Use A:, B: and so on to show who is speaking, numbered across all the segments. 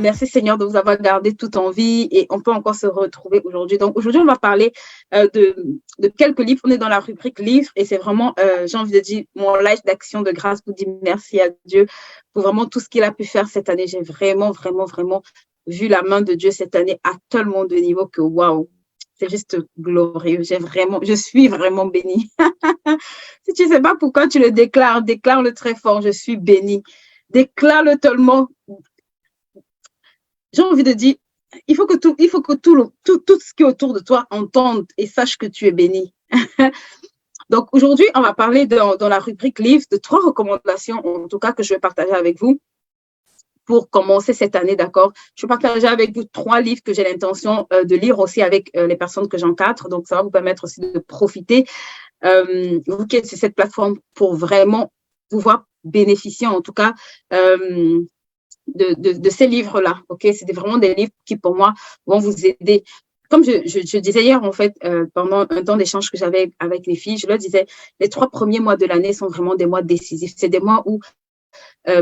A: merci Seigneur de vous avoir gardé tout en vie et on peut encore se retrouver aujourd'hui. Donc aujourd'hui, on va parler de quelques livres. On est dans la rubrique livres et c'est vraiment, j'ai envie de dire, mon live d'action de grâce pour dire merci à Dieu pour vraiment tout ce qu'il a pu faire cette année. J'ai vraiment vu la main de Dieu cette année à tellement de niveaux que waouh, c'est juste glorieux. Je suis vraiment bénie. Si tu ne sais pas pourquoi tu le déclares, déclare-le très fort. Je suis bénie. Déclare-le tellement. J'ai envie de dire, il faut que tout ce qui est autour de toi entende et sache que tu es béni. Donc aujourd'hui, on va parler dans la rubrique livre de 3 recommandations, en tout cas que je vais partager avec vous pour commencer cette année, d'accord? Je vais partager avec vous 3 livres que j'ai l'intention de lire aussi avec les personnes que j'encadre. Donc ça va vous permettre aussi de profiter, vous qui êtes sur cette plateforme, pour vraiment pouvoir bénéficier en tout cas de ces livres-là. Ok, c'est vraiment des livres qui, pour moi, vont vous aider. Comme je disais hier, en fait, pendant un temps d'échange que j'avais avec les filles, je leur disais, les 3 premiers mois de l'année sont vraiment des mois décisifs. C'est des mois où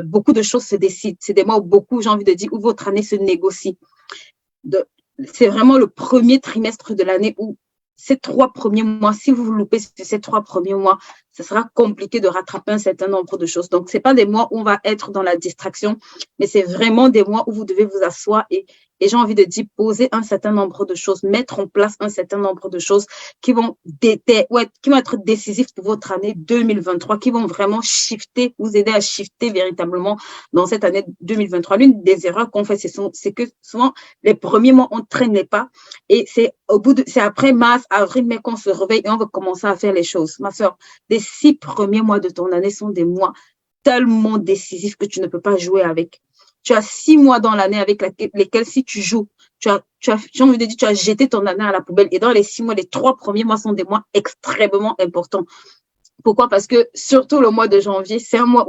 A: beaucoup de choses se décident. C'est des mois où beaucoup, j'ai envie de dire, où votre année se négocie. C'est vraiment le premier trimestre de l'année où ces 3 premiers mois, si vous loupez ces 3 premiers mois, ce sera compliqué de rattraper un certain nombre de choses. Donc, c'est pas des mois où on va être dans la distraction, mais c'est vraiment des mois où vous devez vous asseoir et j'ai envie de dire poser un certain nombre de choses, mettre en place un certain nombre de choses qui vont être décisifs pour votre année 2023, qui vont vraiment shifter, vous aider à shifter véritablement dans cette année 2023. L'une des erreurs qu'on fait, c'est que souvent, les premiers mois, on ne traîne pas et c'est après mars, avril, mai qu'on se réveille et on va commencer à faire les choses. Ma sœur, les 6 premiers mois de ton année sont des mois tellement décisifs que tu ne peux pas jouer avec. Tu as 6 mois dans l'année avec lesquels, si tu joues, j'ai envie de dire, tu as jeté ton année à la poubelle. Et dans les 6 mois, les 3 premiers mois sont des mois extrêmement importants. Pourquoi? Parce que surtout le mois de janvier, c'est un mois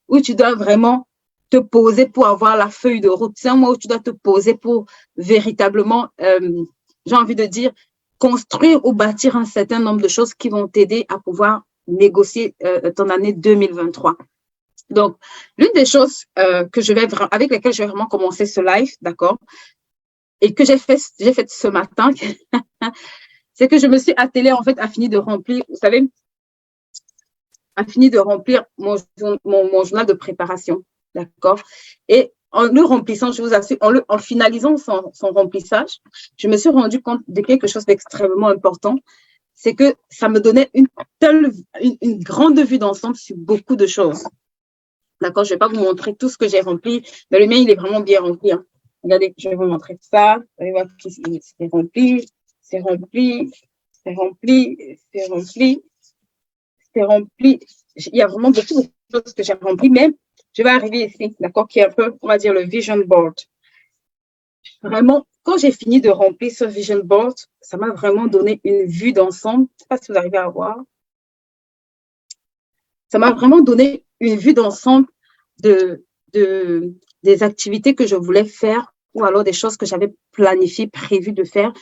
A: où tu dois vraiment te poser pour avoir la feuille de route. C'est un mois où tu dois te poser pour véritablement, j'ai envie de dire, construire ou bâtir un certain nombre de choses qui vont t'aider à pouvoir négocier ton année 2023. Donc, l'une des choses avec lesquelles je vais vraiment commencer ce live, d'accord, et que j'ai fait ce matin, c'est que je me suis attelée en fait à finir de remplir, vous savez, mon journal de préparation, d'accord. Et en le remplissant, je vous assure, en finalisant son remplissage, je me suis rendu compte de quelque chose d'extrêmement important. C'est que ça me donnait une grande vue d'ensemble sur beaucoup de choses. D'accord, je ne vais pas vous montrer tout ce que j'ai rempli, mais le mien, il est vraiment bien rempli. Hein. Regardez, je vais vous montrer ça. Vous allez voir que c'est rempli, c'est rempli, c'est rempli, c'est rempli, c'est rempli. Il y a vraiment beaucoup de choses que j'ai remplies, mais je vais arriver ici, d'accord, qui est un peu, on va dire, le vision board. Vraiment, quand j'ai fini de remplir ce vision board, ça m'a vraiment donné une vue d'ensemble. Je ne sais pas si vous arrivez à voir. Ça m'a vraiment donné une vue d'ensemble des activités que je voulais faire ou alors des choses que j'avais planifiées, prévues de faire.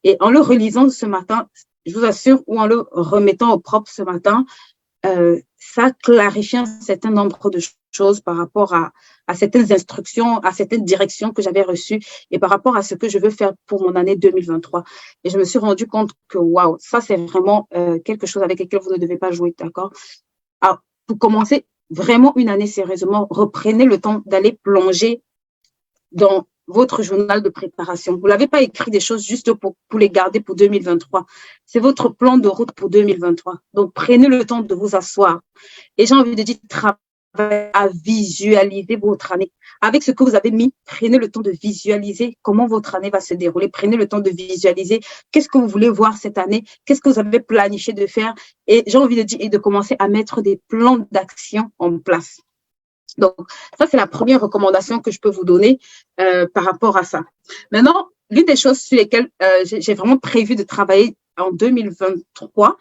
A: Et en le relisant ce matin, je vous assure, ou en le remettant au propre ce matin, ça clarifie un certain nombre de choses par rapport à certaines instructions, à certaines directions que j'avais reçues et par rapport à ce que je veux faire pour mon année 2023. Et je me suis rendu compte que, waouh, ça, c'est vraiment quelque chose avec lequel vous ne devez pas jouer, d'accord? Alors, pour commencer vraiment une année sérieusement, reprenez le temps d'aller plonger dans votre journal de préparation. Vous n'avez pas écrit des choses juste pour les garder pour 2023. C'est votre plan de route pour 2023. Donc, prenez le temps de vous asseoir. Et j'ai envie de dire, travaillez à visualiser votre année. Avec ce que vous avez mis, prenez le temps de visualiser comment votre année va se dérouler. Prenez le temps de visualiser qu'est-ce que vous voulez voir cette année, qu'est-ce que vous avez planifié de faire. Et j'ai envie de dire, et de commencer à mettre des plans d'action en place. Donc, ça, c'est la première recommandation que je peux vous donner par rapport à ça. Maintenant, l'une des choses sur lesquelles j'ai vraiment prévu de travailler en 2023,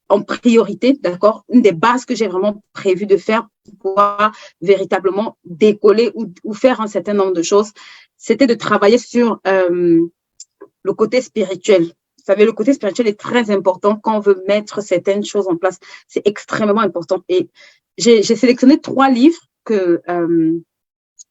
A: en priorité, d'accord, une des bases que j'ai vraiment prévu de faire pour pouvoir véritablement décoller ou faire un certain nombre de choses, c'était de travailler sur le côté spirituel. Vous savez, le côté spirituel est très important quand on veut mettre certaines choses en place. C'est extrêmement important. Et j'ai sélectionné 3 livres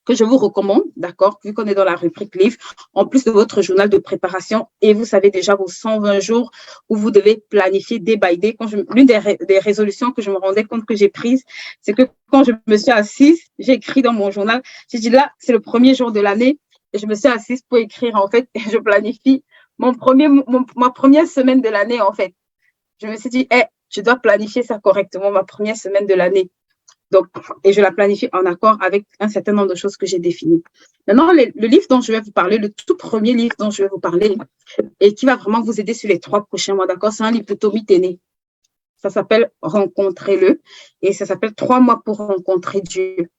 A: que je vous recommande, d'accord, vu qu'on est dans la rubrique livre, en plus de votre journal de préparation, et vous savez déjà vos 120 jours où vous devez planifier day by day. L'une des résolutions que je me rendais compte que j'ai prises, c'est que quand je me suis assise, j'ai écrit dans mon journal, j'ai dit là, c'est le premier jour de l'année, et je me suis assise pour écrire, en fait, et je planifie ma première semaine de l'année, en fait. Je me suis dit, je dois planifier ça correctement, ma première semaine de l'année. Donc, et je la planifie en accord avec un certain nombre de choses que j'ai définies. Maintenant, le livre dont je vais vous parler, le tout premier livre dont je vais vous parler, et qui va vraiment vous aider sur les 3 prochains mois, d'accord, c'est un livre de Tommy Tenney. Ça s'appelle Rencontrez-le, et ça s'appelle 3 mois pour rencontrer Dieu.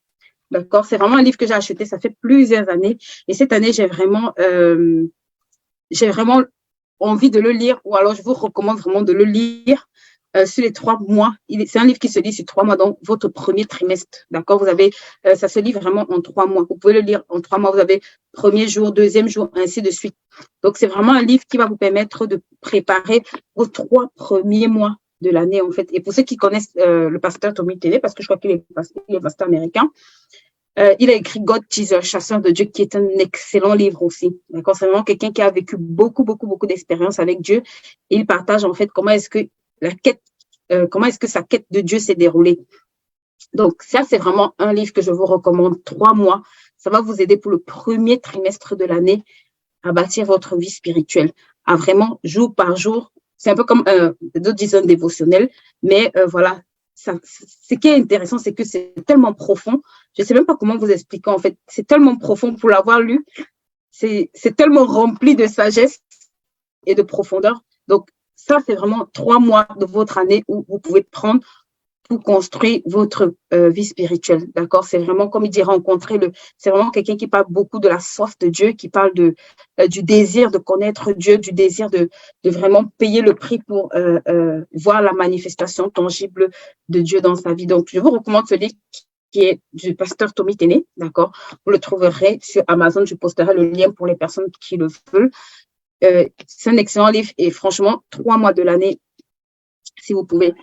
A: D'accord, c'est vraiment un livre que j'ai acheté, ça fait plusieurs années, et cette année, j'ai vraiment envie de le lire, ou alors je vous recommande vraiment de le lire sur les 3 mois. C'est un livre qui se lit sur 3 mois, donc votre premier trimestre. D'accord, vous avez, ça se lit vraiment en 3 mois. Vous pouvez le lire en 3 mois. Vous avez premier jour, deuxième jour, ainsi de suite. Donc, c'est vraiment un livre qui va vous permettre de préparer vos 3 premiers mois de l'année, en fait. Et pour ceux qui connaissent le pasteur Tommy Tenney, parce que je crois qu'il est pasteur américain, il a écrit God Teaser, Chasseur de Dieu, qui est un excellent livre aussi. D'accord, c'est vraiment quelqu'un qui a vécu beaucoup d'expérience avec Dieu. Et il partage en fait comment est-ce que sa quête de Dieu s'est déroulée. Donc ça, c'est vraiment un livre que je vous recommande. 3 mois, ça va vous aider pour le premier trimestre de l'année à bâtir votre vie spirituelle, à vraiment jour par jour. C'est un peu comme d'autres disent un dévotionnel, mais voilà. Ce qui est intéressant, c'est que c'est tellement profond. Je ne sais même pas comment vous expliquer, en fait. C'est tellement profond pour l'avoir lu. C'est tellement rempli de sagesse et de profondeur. Donc, ça, c'est vraiment 3 mois de votre année où vous pouvez prendre pour construire votre vie spirituelle. D'accord? C'est vraiment, comme il dit, c'est vraiment quelqu'un qui parle beaucoup de la soif de Dieu, qui parle du désir de connaître Dieu, du désir de vraiment payer le prix pour voir la manifestation tangible de Dieu dans sa vie. Donc, je vous recommande ce livre qui est du pasteur Tommy Tenney, d'accord? Vous le trouverez sur Amazon, je posterai le lien pour les personnes qui le veulent. C'est un excellent livre et franchement, 3 mois de l'année, si vous pouvez.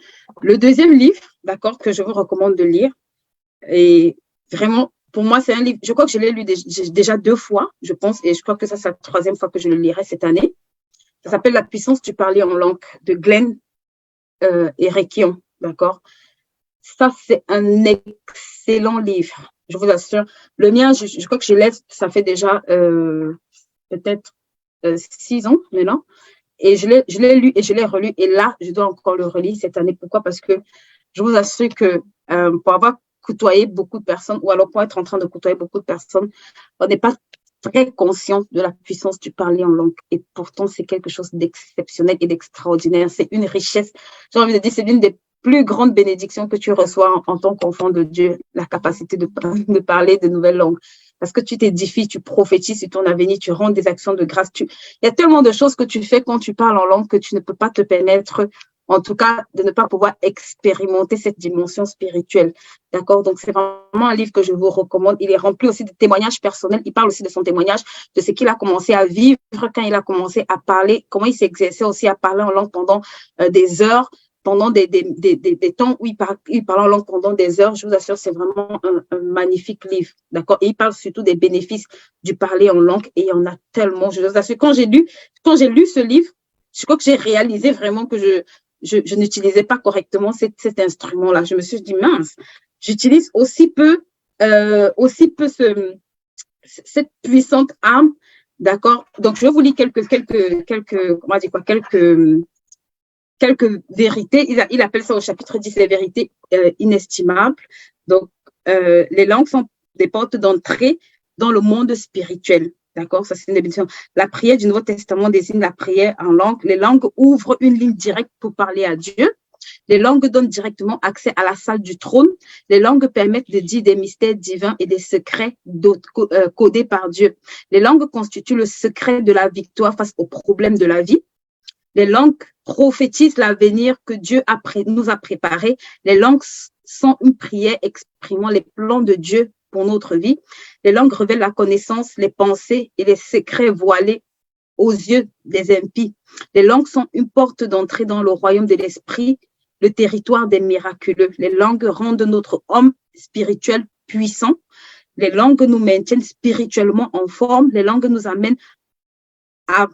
A: Le deuxième livre, d'accord, que je vous recommande de lire, et vraiment, pour moi, c'est un livre, je crois que je l'ai lu déjà 2 fois, je pense, et je crois que ça, c'est la 3e fois que je le lirai cette année. Ça s'appelle La puissance du parler en langue de Glenn Erekion, d'accord? Ça, c'est un excellent livre, je vous assure. Le mien, je crois que je l'ai, ça fait déjà peut-être 6 ans maintenant. Et je l'ai lu et je l'ai relu. Et là, je dois encore le relire cette année. Pourquoi? Parce que je vous assure que pour avoir côtoyé beaucoup de personnes, ou alors pour être en train de côtoyer beaucoup de personnes, on n'est pas très conscient de la puissance du parler en langue. Et pourtant, c'est quelque chose d'exceptionnel et d'extraordinaire. C'est une richesse. J'ai envie de dire, c'est l'une des plus grandes bénédictions que tu reçois en tant qu'enfant de Dieu, la capacité de parler de nouvelles langues. Parce que tu t'édifies, tu prophétises sur ton avenir, tu rends des actions de grâce. Il y a tellement de choses que tu fais quand tu parles en langue que tu ne peux pas te permettre, en tout cas, de ne pas pouvoir expérimenter cette dimension spirituelle. D'accord? Donc, c'est vraiment un livre que je vous recommande. Il est rempli aussi de témoignages personnels. Il parle aussi de son témoignage, de ce qu'il a commencé à vivre quand il a commencé à parler, comment il s'exerçait aussi à parler en langue pendant des heures, pendant des temps où il parle en langue pendant des heures. Je vous assure, c'est vraiment un magnifique livre. D'accord? Et il parle surtout des bénéfices du parler en langue. Et il y en a tellement. Je vous assure, quand j'ai lu ce livre, je crois que j'ai réalisé vraiment que je n'utilisais pas correctement cet instrument-là. Je me suis dit, mince, j'utilise aussi peu cette puissante arme. D'accord? Donc, je vais vous lire quelques vérités. Il appelle ça au chapitre 10, les vérités inestimables. Donc, les langues sont des portes d'entrée dans le monde spirituel. D'accord? Ça, c'est une définition. La prière du Nouveau Testament désigne la prière en langue. Les langues ouvrent une ligne directe pour parler à Dieu. Les langues donnent directement accès à la salle du trône. Les langues permettent de dire des mystères divins et des secrets codés par Dieu. Les langues constituent le secret de la victoire face aux problèmes de la vie. Les langues prophétisent l'avenir que Dieu nous a préparé. Les langues sont une prière exprimant les plans de Dieu pour notre vie. Les langues révèlent la connaissance, les pensées et les secrets voilés aux yeux des impies. Les langues sont une porte d'entrée dans le royaume de l'esprit, le territoire des miraculeux. Les langues rendent notre homme spirituel puissant. Les langues nous maintiennent spirituellement en forme. Les langues nous amènent à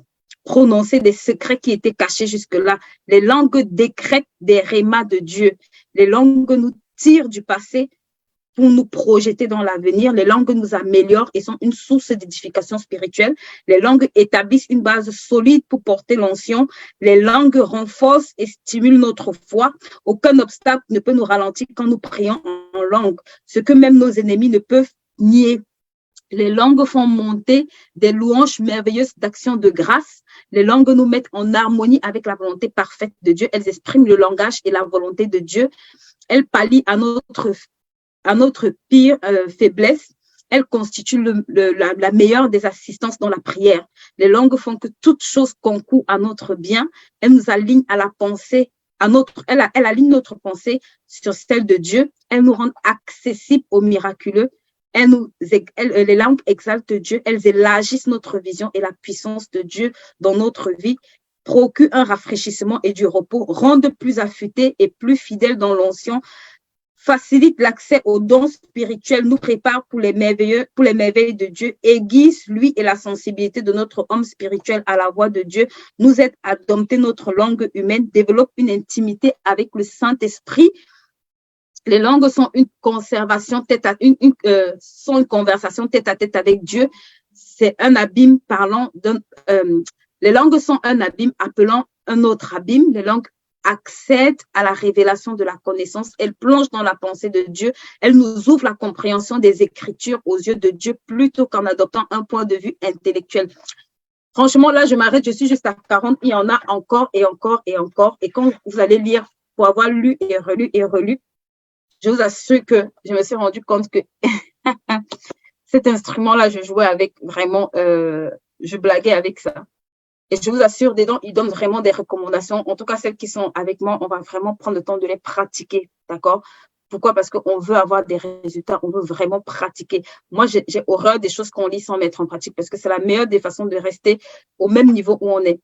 A: prononcer des secrets qui étaient cachés jusque-là. Les langues décrètent des rémas de Dieu. Les langues nous tirent du passé pour nous projeter dans l'avenir. Les langues nous améliorent et sont une source d'édification spirituelle. Les langues établissent une base solide pour porter l'onction. Les langues renforcent et stimulent notre foi. Aucun obstacle ne peut nous ralentir quand nous prions en langue, ce que même nos ennemis ne peuvent nier. Les langues font monter des louanges merveilleuses d'actions de grâce. Les langues nous mettent en harmonie avec la volonté parfaite de Dieu. Elles expriment le langage et la volonté de Dieu. Elles pallient à notre pire faiblesse. Elles constituent la meilleure des assistances dans la prière. Les langues font que toute chose concourt à notre bien. Elles nous alignent à la pensée, elle aligne notre pensée sur celle de Dieu. Elles nous rendent accessibles au miraculeux. Les langues exaltent Dieu. Elles élargissent notre vision et la puissance de Dieu dans notre vie. Procurent un rafraîchissement et du repos. Rendent plus affûtés et plus fidèles dans l'onction. Facilite l'accès aux dons spirituels, nous prépare pour les merveilles de Dieu, aiguise lui et la sensibilité de notre homme spirituel à la voix de Dieu, nous aide à dompter notre langue humaine, développe une intimité avec le Saint-Esprit. Les langues sont une conversation tête à tête avec Dieu. C'est un abîme les langues sont un abîme appelant un autre abîme. Les langues accèdent à la révélation de la connaissance. Elles plongent dans la pensée de Dieu. Elles nous ouvrent la compréhension des Écritures aux yeux de Dieu plutôt qu'en adoptant un point de vue intellectuel. Franchement, là, je m'arrête. Je suis juste à 40. Il y en a encore et encore et encore. Et quand vous allez lire, pour avoir lu et relu, je vous assure que je me suis rendu compte que cet instrument-là, je jouais avec vraiment, je blaguais avec ça. Et je vous assure, dedans, ils donnent vraiment des recommandations. En tout cas, celles qui sont avec moi, on va vraiment prendre le temps de les pratiquer, d'accord? Pourquoi? Parce qu'on veut avoir des résultats, on veut vraiment pratiquer. Moi, j'ai horreur des choses qu'on lit sans mettre en pratique parce que c'est la meilleure des façons de rester au même niveau où on est.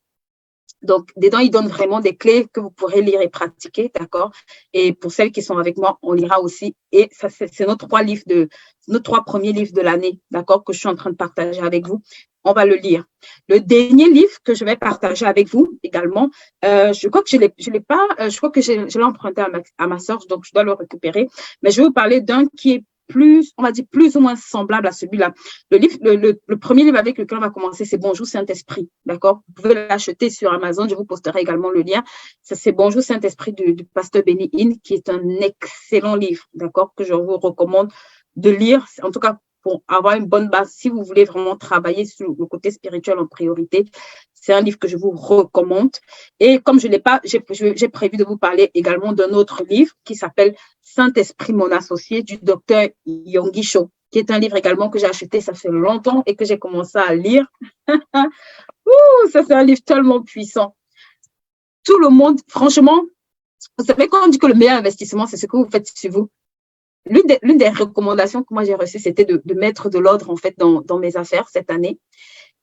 A: Donc, dedans, ils donnent vraiment des clés que vous pourrez lire et pratiquer, d'accord? Et pour celles qui sont avec moi, on lira aussi. Et ça, c'est nos trois premiers livres de l'année, d'accord, que je suis en train de partager avec vous. On va le lire. Le dernier livre que je vais partager avec vous également, je crois que je l'ai pas, je crois que je l'ai emprunté à ma sœur, donc je dois le récupérer. Mais je vais vous parler d'un qui est plus, on va dire, plus ou moins semblable à celui-là. Le premier livre avec lequel on va commencer, c'est Bonjour Saint-Esprit, d'accord? Vous pouvez l'acheter sur Amazon, je vous posterai également le lien. Ça, c'est Bonjour Saint-Esprit du pasteur Benny Hinn, qui est un excellent livre, d'accord, que je vous recommande de lire, en tout cas pour avoir une bonne base, si vous voulez vraiment travailler sur le côté spirituel en priorité. C'est un livre que je vous recommande. Et comme je l'ai pas, j'ai prévu de vous parler également d'un autre livre qui s'appelle Saint-Esprit, mon associé, du docteur Yonggi Cho, qui est un livre également que j'ai acheté, ça fait longtemps et que j'ai commencé à lire. Ça, c'est un livre tellement puissant. Tout le monde, franchement, vous savez, quand on dit que le meilleur investissement, c'est ce que vous faites sur vous. L'une des recommandations que moi j'ai reçues, c'était de mettre de l'ordre en fait dans mes affaires cette année.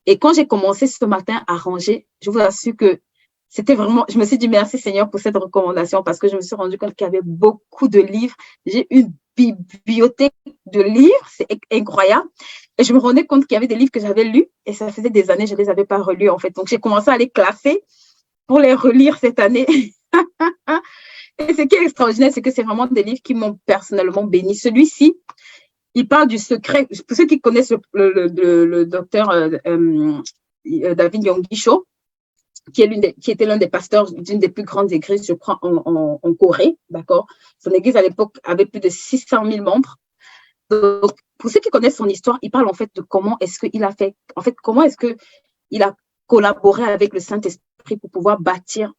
A: Et quand j'ai commencé ce matin à ranger, je vous assure que c'était vraiment, je me suis dit merci Seigneur pour cette recommandation parce que je me suis rendu compte qu'il y avait beaucoup de livres. J'ai une bibliothèque de livres, c'est incroyable. Et je me rendais compte qu'il y avait des livres que j'avais lus et ça faisait des années que je les avais pas relus en fait. Donc j'ai commencé à les classer pour les relire cette année. Et ce qui est extraordinaire, c'est que c'est vraiment des livres qui m'ont personnellement béni. Celui-ci, il parle du secret. Pour ceux qui connaissent le docteur David Yonggi Cho, qui était l'un des pasteurs d'une des plus grandes églises, je crois, en Corée, d'accord. Son église à l'époque avait plus de 600 000 membres. Donc, pour ceux qui connaissent son histoire, il parle en fait de comment est-ce qu'il a fait, en fait, comment est-ce qu'il a collaboré avec le Saint-Esprit pour pouvoir bâtir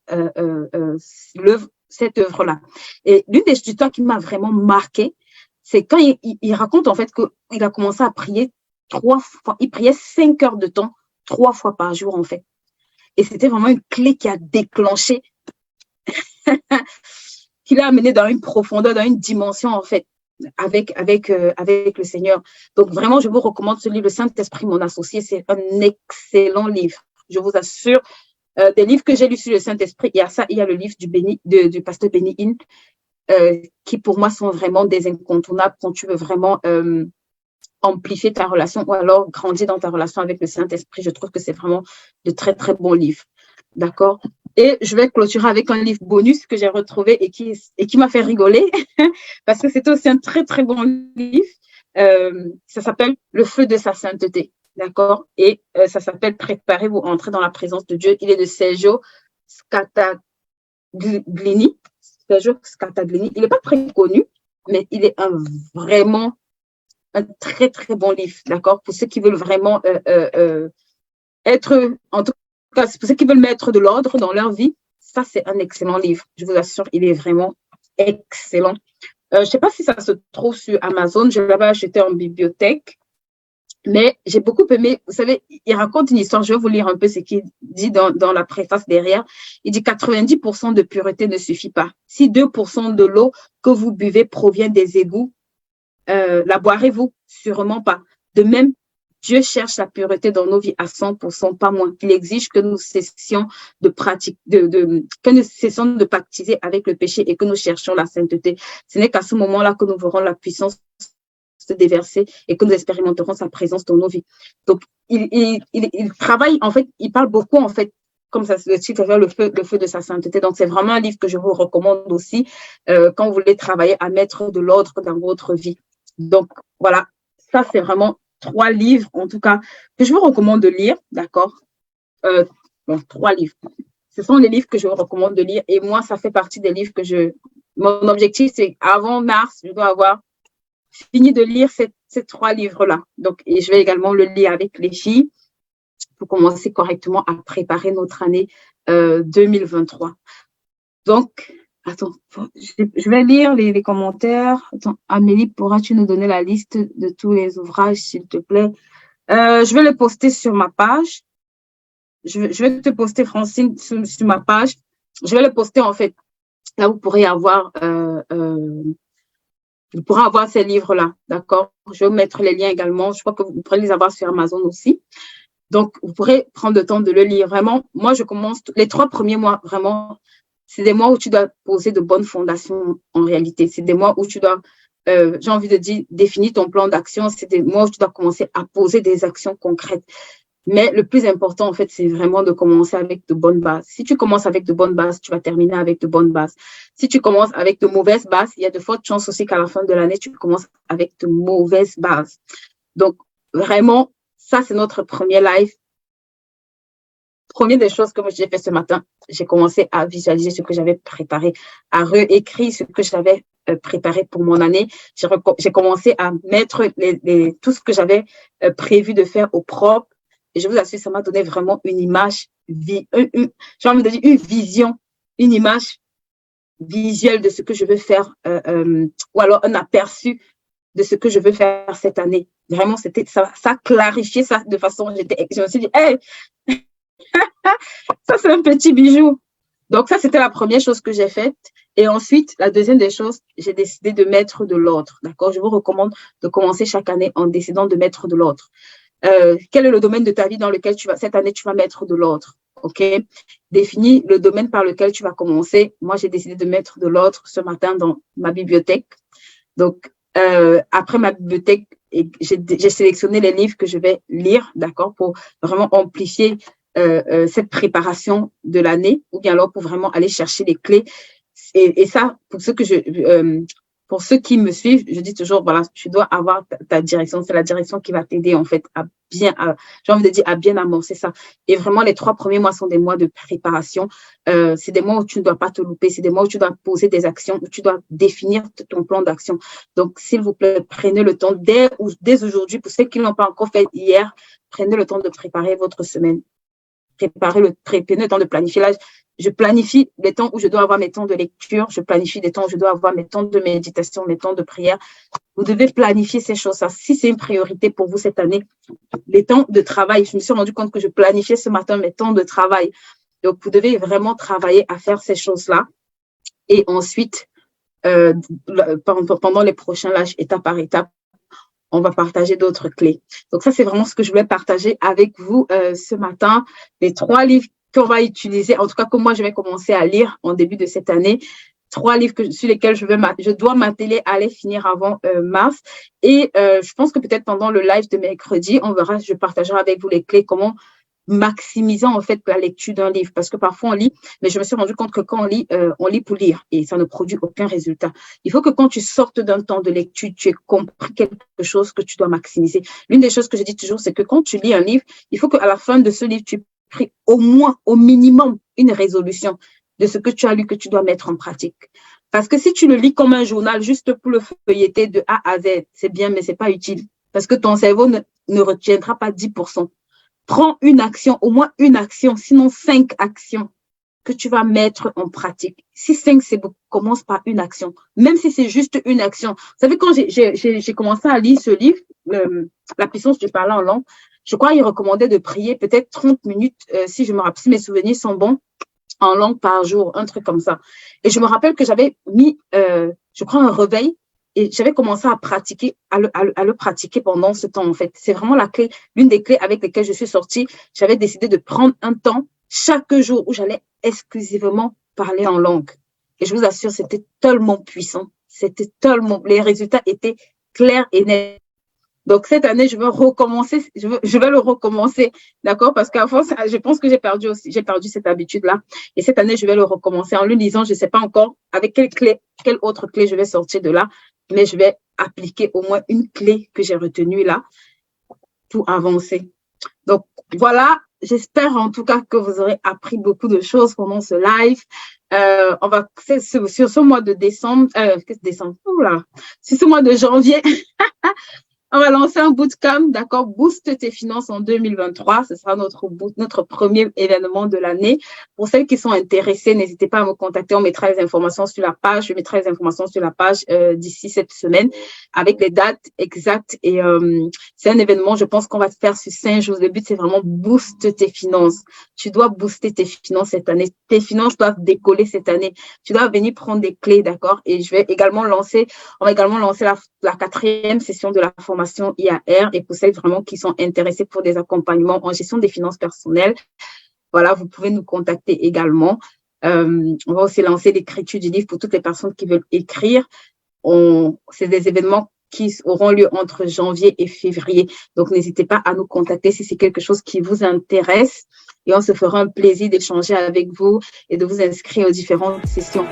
A: cette œuvre-là. Et l'une des histoires qui m'a vraiment marqué, c'est quand il raconte en fait qu'il a commencé à prier 3 fois, il priait 5 heures de temps, 3 fois par jour en fait. Et c'était vraiment une clé qui a déclenché, qui l'a amené dans une profondeur, dans une dimension en fait, avec le Seigneur. Donc vraiment, je vous recommande ce livre, Le Saint-Esprit, mon associé, c'est un excellent livre. Je vous assure, des livres que j'ai lus sur le Saint-Esprit, il y a le livre du pasteur Benny Hinn, qui pour moi sont vraiment des incontournables quand tu veux vraiment amplifier ta relation ou alors grandir dans ta relation avec le Saint-Esprit. Je trouve que c'est vraiment de très, très bons livres. D'accord? Et je vais clôturer avec un livre bonus que j'ai retrouvé et qui m'a fait rigoler parce que c'était aussi un très, très bon livre. Ça s'appelle Le feu de sa sainteté. D'accord? Et ça s'appelle Préparez-vous à entrer dans la présence de Dieu. Il est de Sergio Scataglini. Sergio Scataglini. Il n'est pas très connu, mais il est vraiment un très, très bon livre, d'accord, pour ceux qui veulent vraiment être, en tout cas, pour ceux qui veulent mettre de l'ordre dans leur vie. Ça, c'est un excellent livre. Je vous assure, il est vraiment excellent. Je ne sais pas si ça se trouve sur Amazon. Je l'avais acheté en bibliothèque. Mais j'ai beaucoup aimé, vous savez, il raconte une histoire, je vais vous lire un peu ce qu'il dit dans la préface derrière. Il dit 90% de pureté ne suffit pas. Si 2% de l'eau que vous buvez provient des égouts, la boirez-vous? Sûrement pas. De même, Dieu cherche la pureté dans nos vies à 100%, pas moins. Il exige que nous cessions de pactiser avec le péché et que nous cherchions la sainteté. Ce n'est qu'à ce moment-là que nous verrons la puissance se déverser et que nous expérimenterons sa présence dans nos vies. Donc, il travaille, en fait, il parle beaucoup, en fait, comme ça, le titre, le feu de sa sainteté. Donc, c'est vraiment un livre que je vous recommande aussi quand vous voulez travailler à mettre de l'ordre dans votre vie. Donc, voilà, ça, c'est vraiment 3 livres, en tout cas, que je vous recommande de lire, d'accord? 3 livres. Ce sont les livres que je vous recommande de lire. Et moi, ça fait partie des livres mon objectif, c'est avant mars, je dois avoir fini de lire ces 3 livres-là. Donc, et je vais également le lire avec les filles pour commencer correctement à préparer notre année 2023. Donc, attends, je vais lire les commentaires. Attends, Amélie, pourras-tu nous donner la liste de tous les ouvrages, s'il te plaît? Je vais le poster sur ma page. Je vais te poster, Francine, sur ma page. Je vais le poster, en fait. Là, vous pourrez avoir ces livres-là, d'accord? Je vais vous mettre les liens également. Je crois que vous pourrez les avoir sur Amazon aussi. Donc, vous pourrez prendre le temps de le lire. Vraiment, moi, je commence les 3 premiers mois, vraiment, c'est des mois où tu dois poser de bonnes fondations en réalité. C'est des mois où tu dois, j'ai envie de dire, définir ton plan d'action. C'est des mois où tu dois commencer à poser des actions concrètes. Mais le plus important, en fait, c'est vraiment de commencer avec de bonnes bases. Si tu commences avec de bonnes bases, tu vas terminer avec de bonnes bases. Si tu commences avec de mauvaises bases, il y a de fortes chances aussi qu'à la fin de l'année, tu commences avec de mauvaises bases. Donc, vraiment, ça, c'est notre premier live. Première des choses que j'ai fait ce matin, j'ai commencé à visualiser ce que j'avais préparé, à réécrire ce que j'avais préparé pour mon année. J'ai commencé à mettre tout ce que j'avais prévu de faire au propre. Et je vous assure, ça m'a donné vraiment une image, j'ai envie de dire une vision, une image visuelle de ce que je veux faire, ou alors un aperçu de ce que je veux faire cette année. Vraiment, ça clarifiait ça de façon, je me suis dit, hey, ça c'est un petit bijou. Donc ça, c'était la première chose que j'ai faite. Et ensuite, la deuxième des choses, j'ai décidé de mettre de l'ordre. D'accord? Je vous recommande de commencer chaque année en décidant de mettre de l'ordre. Quel est le domaine de ta vie dans lequel cette année, tu vas mettre de l'ordre? OK? Définis le domaine par lequel tu vas commencer. Moi, j'ai décidé de mettre de l'ordre ce matin dans ma bibliothèque. Donc, après ma bibliothèque, j'ai sélectionné les livres que je vais lire, d'accord, pour vraiment amplifier cette préparation de l'année, ou bien alors pour vraiment aller chercher les clés. Et ça, pour ceux qui me suivent, je dis toujours, voilà, tu dois avoir ta direction. C'est la direction qui va t'aider, en fait, j'ai envie de dire, à bien amorcer ça. Et vraiment, les 3 premiers mois sont des mois de préparation. C'est des mois où tu ne dois pas te louper. C'est des mois où tu dois poser des actions, où tu dois définir ton plan d'action. Donc, s'il vous plaît, prenez le temps dès aujourd'hui, pour ceux qui ne l'ont pas encore fait hier, prenez le temps de préparer votre semaine. Prenez le temps de planifier. Là, je planifie les temps où je dois avoir mes temps de lecture, je planifie les temps où je dois avoir mes temps de méditation, mes temps de prière. Vous devez planifier ces choses-là. Si c'est une priorité pour vous cette année, les temps de travail, je me suis rendu compte que je planifiais ce matin mes temps de travail. Donc, vous devez vraiment travailler à faire ces choses-là. Et ensuite, pendant les prochains lâches, étape par étape, on va partager d'autres clés. Donc, ça, c'est vraiment ce que je voulais partager avec vous ce matin. Les 3 livres qu'on va utiliser, en tout cas que moi, je vais commencer à lire en début de cette année. 3 livres sur lesquels je dois m'atteler à les finir avant mars. Et je pense que peut-être pendant le live de mercredi, on verra, je partagerai avec vous les clés, comment maximiser en fait la lecture d'un livre, parce que parfois on lit, mais je me suis rendu compte que quand on lit pour lire et ça ne produit aucun résultat. Il faut que quand tu sortes d'un temps de lecture, tu aies compris quelque chose que tu dois maximiser. L'une des choses que je dis toujours, c'est que quand tu lis un livre, il faut qu'à la fin de ce livre, tu aies pris au moins, au minimum, une résolution de ce que tu as lu que tu dois mettre en pratique. Parce que si tu le lis comme un journal juste pour le feuilleter de A à Z, c'est bien, mais c'est pas utile. Parce que ton cerveau ne retiendra pas 10%. Prends une action, au moins une action, sinon 5 actions que tu vas mettre en pratique. Si 5, c'est beaucoup, commence par une action. Même si c'est juste une action. Vous savez, quand j'ai commencé à lire ce livre, La puissance du parler en langue, je crois qu'il recommandait de prier peut-être 30 minutes, si mes souvenirs sont bons, en langue par jour, un truc comme ça. Et je me rappelle que j'avais mis, je crois, un réveil. Et j'avais commencé à pratiquer, à le pratiquer pendant ce temps, en fait. C'est vraiment la clé, l'une des clés avec lesquelles je suis sortie. J'avais décidé de prendre un temps chaque jour où j'allais exclusivement parler en langue. Et je vous assure, c'était tellement puissant. Les résultats étaient clairs et nets. Donc, cette année, je vais recommencer, je vais le recommencer, d'accord? Parce qu'à force, je pense que j'ai perdu cette habitude-là. Et cette année, je vais le recommencer en le lisant. Je ne sais pas encore avec quelle autre clé je vais sortir de là, mais je vais appliquer au moins une clé que j'ai retenue là pour avancer. Donc, voilà. J'espère en tout cas que vous aurez appris beaucoup de choses pendant ce live. Sur ce mois de décembre, sur ce mois de janvier, on va lancer un bootcamp, d'accord? Booste tes finances en 2023. Ce sera notre premier événement de l'année. Pour celles qui sont intéressées, n'hésitez pas à me contacter. On mettra les informations sur la page. Je mettrai les informations sur la page d'ici cette semaine avec les dates exactes. Et c'est un événement, je pense qu'on va faire sur 5 jours. Le but, c'est vraiment booste tes finances. Tu dois booster tes finances cette année. Tes finances doivent décoller cette année. Tu dois venir prendre des clés, d'accord? Et on va également lancer la 4e session de la formation IAR, et pour celles vraiment qui sont intéressées pour des accompagnements en gestion des finances personnelles, voilà, vous pouvez nous contacter également. On va aussi lancer l'écriture du livre pour toutes les personnes qui veulent écrire. C'est des événements qui auront lieu entre janvier et février. Donc, n'hésitez pas à nous contacter si c'est quelque chose qui vous intéresse, et on se fera un plaisir d'échanger avec vous et de vous inscrire aux différentes sessions.